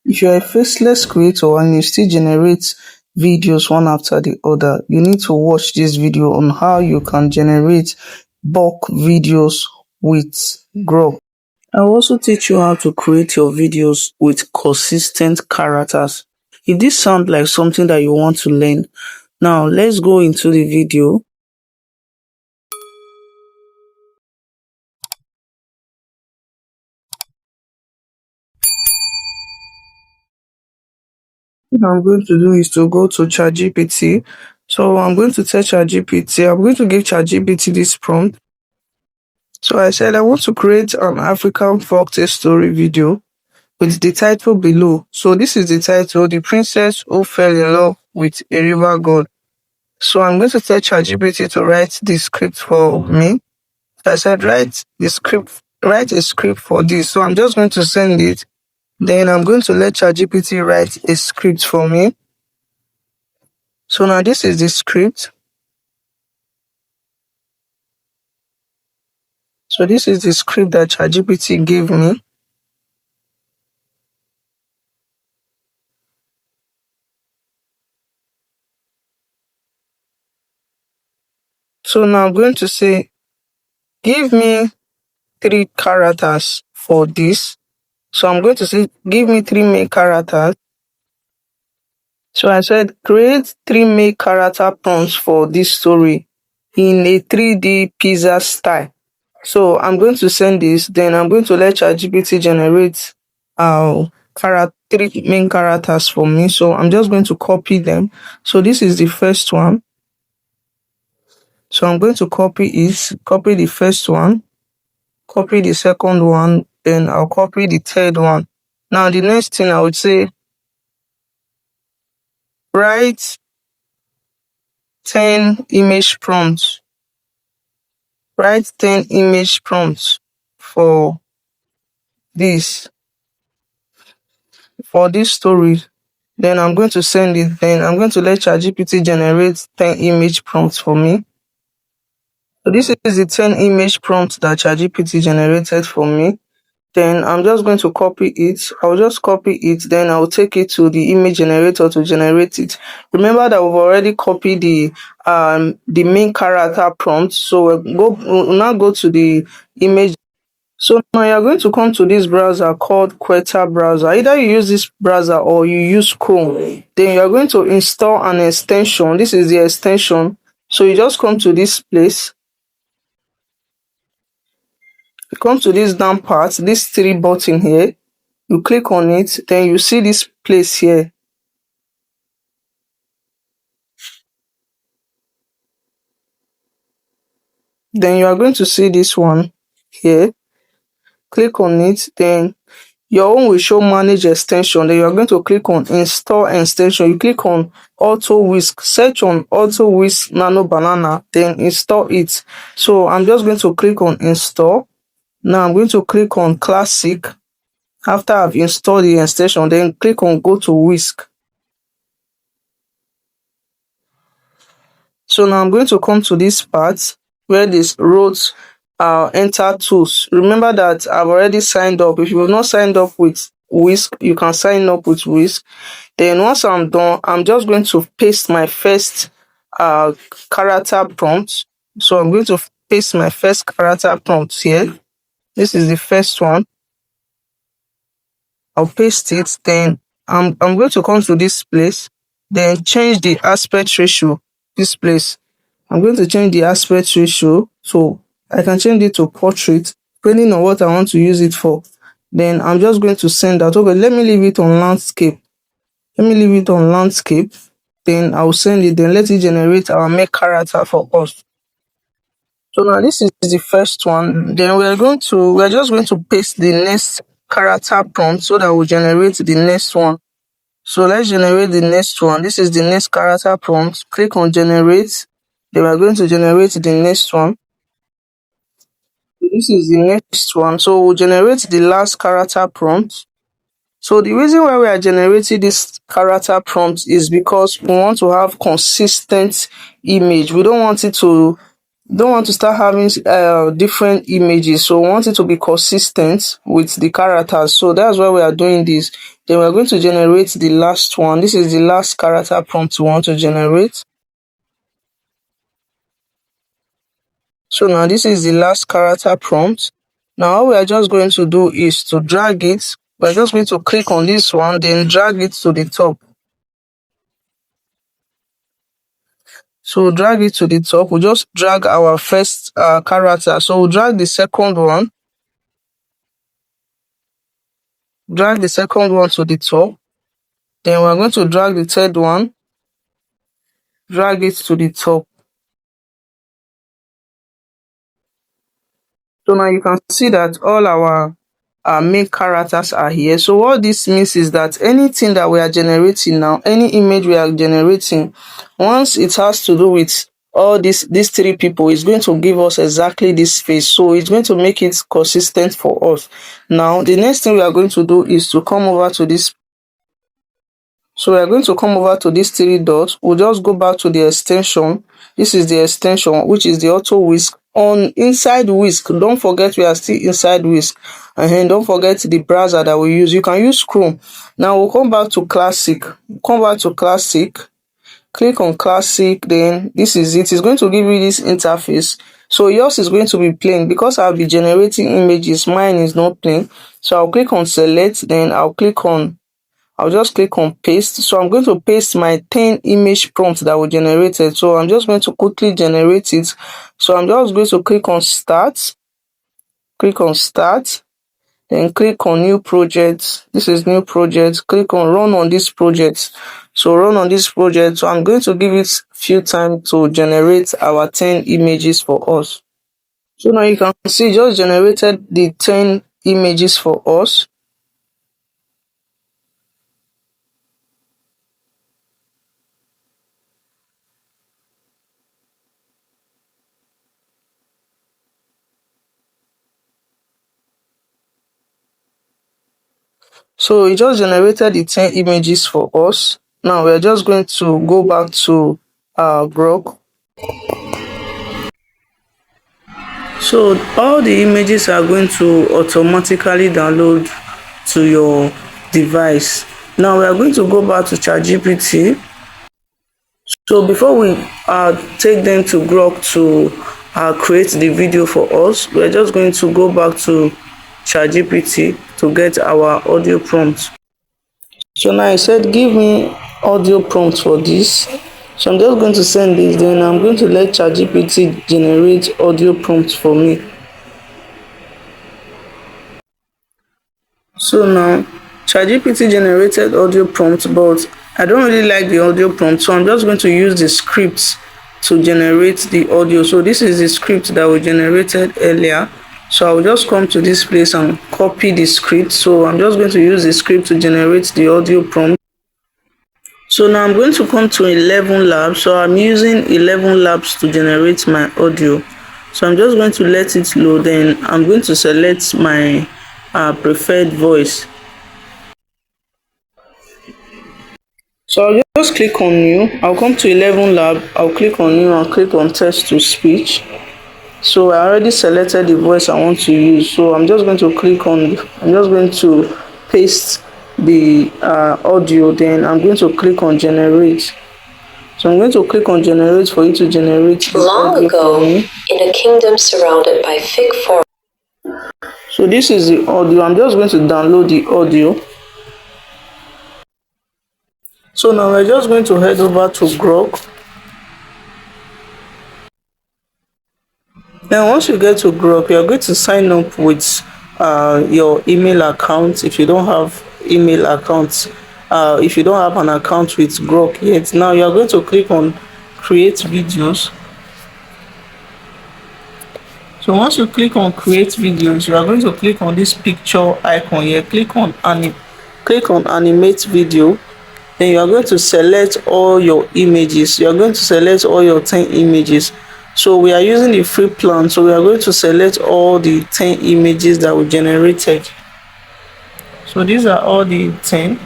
If you're a faceless creator and you still generate videos one after the other, you need to watch this video on how you can generate bulk videos with Grok. I'll also teach you how to create your videos with consistent characters. If this sounds like something that you want to learn, now let's go into the video. What I'm going to do is to go to ChatGPT. So I'm going to tell ChatGPT, I'm going to give ChatGPT this prompt. So I said I want to create an African folktale story video with the title below. So this is the title, The Princess Who Fell in Love with a River God. So I'm going to tell ChatGPT to write the script for me. So I said write a script for this. So I'm just going to send it. Then I'm going to let ChatGPT write a script for me. So now this is the script. So this is the script that ChatGPT gave me. So now I'm going to say, give me 3 characters for this. So I'm going to say, give me 3 main characters. So I said, create 3 main character prompts for this story in a 3D pizza style. So I'm going to send this, then I'm going to let ChatGPT generate 3 main characters for me. So I'm just going to copy them. So this is the first one. So I'm going to copy the first one, copy the second one, then I'll copy the third one. Now the next thing I would say, write 10 image prompts. Write 10 image prompts for this story. Then I'm going to send it. Then I'm going to let ChatGPT generate 10 image prompts for me. So this is the 10 image prompts that ChatGPT generated for me. Then I'm just going to copy it. I'll just copy it. Then I'll take it to the image generator to generate it. Remember that we've already copied the main character prompt. So we'll now go to the image. So now you're going to come to this browser called Quetta browser. Either you use this browser or you use Chrome. Then you're going to install an extension. This is the extension. So you just come to this place. You come to this down part, this 3 button here. You click on it, then you see this place here. Then you are going to see this one here. Click on it, then your own will show manage extension. Then you are going to click on install extension. You click on auto whisk, search on auto whisk nano banana, then install it. So I'm just going to click on install. Now I'm going to click on classic. After I've installed the extension, then click on go to whisk. So now I'm going to come to this part where this wrote enter tools. Remember that I've already signed up. If you have not signed up with Whisk, you can sign up with Whisk. Then once I'm done, I'm just going to paste my first character prompt. So I'm going to paste my first character prompt here. This is the first one. I'll paste it. Then I'm going to come to this place. Then change the aspect ratio. This place. I'm going to change the aspect ratio, so I can change it to portrait, depending on what I want to use it for. Then I'm just going to send that. Okay, let me leave it on landscape. Then I'll send it. Then let it generate our main character for us. So now this is the first one. Then we're just going to paste the next character prompt so that we'll generate the next one. So let's generate the next one. This is the next character prompt. Click on generate. Then we're going to generate the next one. This is the next one. So we'll generate the last character prompt. So the reason why we are generating this character prompt is because we want to have consistent image. We don't want it to Don't want to start having different images, so we want it to be consistent with the characters. So that's why we are doing this. Then we're going to generate the last one. This is the last character prompt we want to generate. So now this is the last character prompt. Now all we are just going to do is to drag it. We're just going to click on this one, then drag it to the top. So drag it to the top. We'll just drag our first character. So we'll drag the second one. Drag the second one to the top. Then we're going to drag the third one. Drag it to the top. So now you can see that all our main characters are here. So what this means is that anything that we are generating now, any image we are generating, once it has to do with all these three people, it's going to give us exactly this face. So it's going to make it consistent for us. Now the next thing we are going to do is to come over to this. So we are going to come over to these three dots. We'll just go back to the extension. This is the extension, which is the auto whisk. On inside whisk, don't forget we are still inside whisk. And don't forget the browser that we use. You can use Chrome. Now we'll come back to classic. Come back to classic. Click on classic. Then this is it. It's going to give you this interface. So yours is going to be plain because I'll be generating images. Mine is not plain. So I'll click on select. Then I'll just click on paste. So I'm going to paste my 10 image prompts that were generated. So I'm just going to quickly generate it. So I'm just going to click on start. Click on start. Then click on new project. This is new project. Click on run on this project. So run on this project. So I'm going to give it a few time to generate our 10 images for us. So now you can see just generated the 10 images for us. So it just generated the 10 images for us. Now we're just going to go back to Grok. So all the images are going to automatically download to your device. Now we are going to go back to ChatGPT. So before we take them to Grok to create the video for us, we're just going to go back to ChatGPT to get our audio prompt. So now I said, give me audio prompt for this. So I'm just going to send this, then I'm going to let ChatGPT generate audio prompts for me. So now ChatGPT generated audio prompt, but I don't really like the audio prompt, so I'm just going to use the scripts to generate the audio. So this is the script that we generated earlier. So I'll just come to this place and copy the script. So I'm just going to use the script to generate the audio prompt. So now I'm going to come to 11 labs. So I'm using 11 labs to generate my audio. So I'm just going to let it load. Then I'm going to select my preferred voice. So I'll just click on new. I'll come to 11 lab. I'll click on new and click on text to speech. So I already selected the voice I want to use. So I'm just going to I'm just going to paste the audio. Then I'm going to click on generate. So I'm going to click on generate for you to generate the Long audio ago, for me. in a kingdom surrounded by fig forests. So this is the audio. I'm just going to download the audio. So now we're just going to head over to Grok. Then once you get to Grok, you're going to sign up with your email account if you don't have email accounts. If you don't have an account with Grok yet, now you're going to click on create videos. So once you click on create videos, you are going to click on this picture icon here. Click on animate video. Then you are going to select all your images. You are going to select all your 10 images. So we are using the free plan, so we are going to select all the 10 images that we generated. So these are all the 10.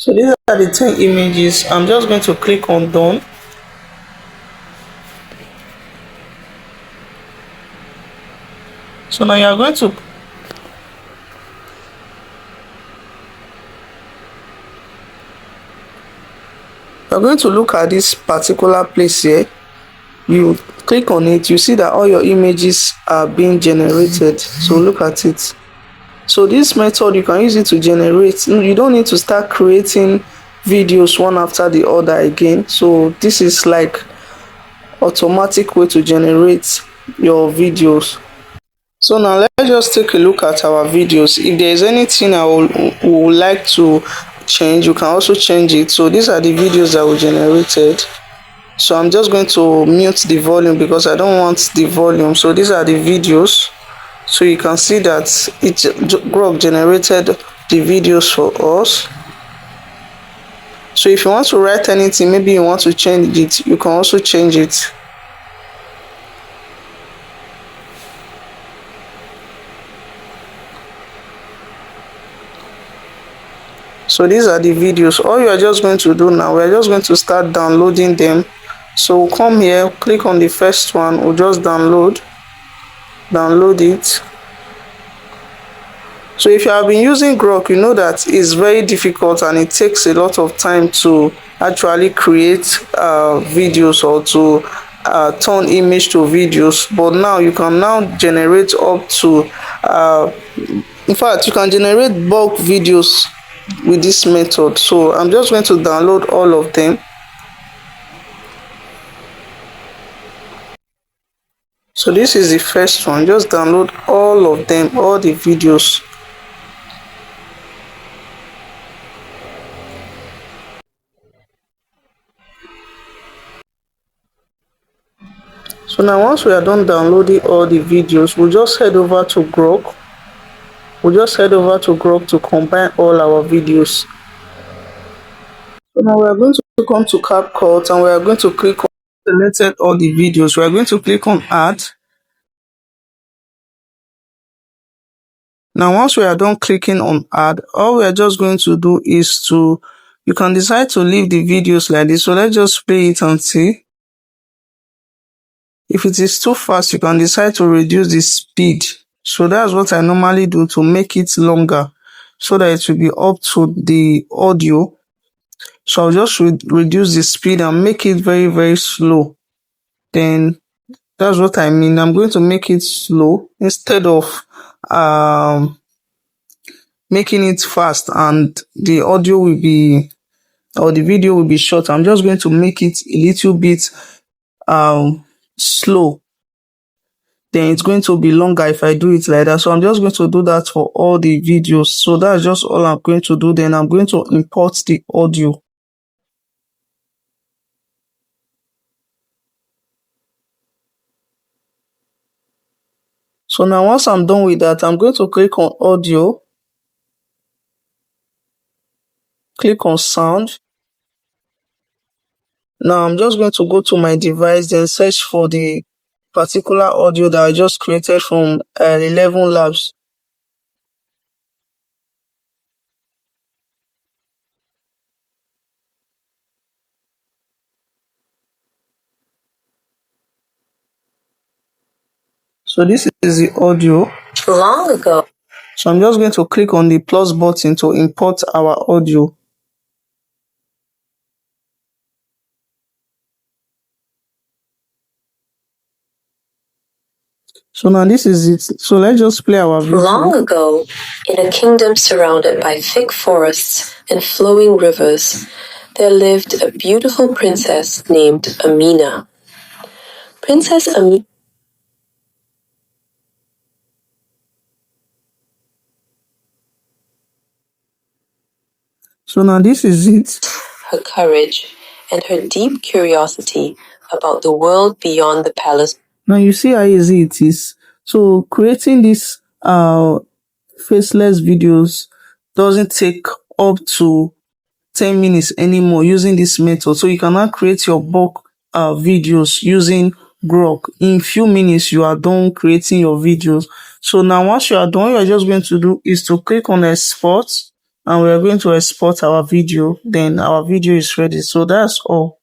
So these are the 10 images. I'm just going to click on done. So now you're going to look at this particular place here. You click on it, you see that all your images are being generated. So look at it. So this method, you can use it to generate. You don't need to start creating videos one after the other again. So this is like automatic way to generate your videos. So now let's just take a look at our videos. If there is anything I would like to change, you can also change it. So these are the videos that we generated. So I'm just going to mute the volume because I don't want the volume. So these are the videos. So you can see that Grok generated the videos for us. So if you want to write anything, maybe you want to change it, you can also change it. So these are the videos. All you are just going to do now, we are just going to start downloading them. So we'll come here, click on the first one, we'll just download it. So if you have been using Grok, you know that it's very difficult and it takes a lot of time to actually create videos or to turn image to videos. But now you can now generate up to in fact, you can generate bulk videos with this method. So I'm just going to download all of them. So this is the first one. Just download all of them, all the videos. So now once we are done downloading all the videos, we'll just head over to Grok. To combine all our videos. So now we are going to come to CapCut and we are going to click on selected all the videos. We are going to click on add. Now once we are done clicking on add, all we are just going to do is you can decide to leave the videos like this. So let's just play it and see. If it is too fast, you can decide to reduce the speed. So that's what I normally do to make it longer so that it will be up to the audio. So I'll just reduce the speed and make it very, very slow. Then that's what I mean. I'm going to make it slow instead of making it fast and the audio will be or the video will be short. I'm just going to make it a little bit slow. Then it's going to be longer if I do it like that. So I'm just going to do that for all the videos. So that's just all I'm going to do. Then I'm going to import the audio. So now once I'm done with that, I'm going to click on audio, click on sound. Now I'm just going to go to my device, then search for the particular audio that I just created from 11 Labs. So this is the audio. Long ago. So I'm just going to click on the plus button to import our audio. So now this is it. So let's just play our video. Long ago, in a kingdom surrounded by thick forests and flowing rivers, there lived a beautiful princess named Amina. Princess Amina. So now this is it. Her courage and her deep curiosity about the world beyond the palace. Now you see how easy it is. So creating this faceless videos doesn't take up to 10 minutes anymore using this method. So you can now create your bulk videos using Grok. In few minutes you are done creating your videos. So now once you are done, what you are just going to do is to click on export. and we are going to export our video. Then our video is ready. So that's all.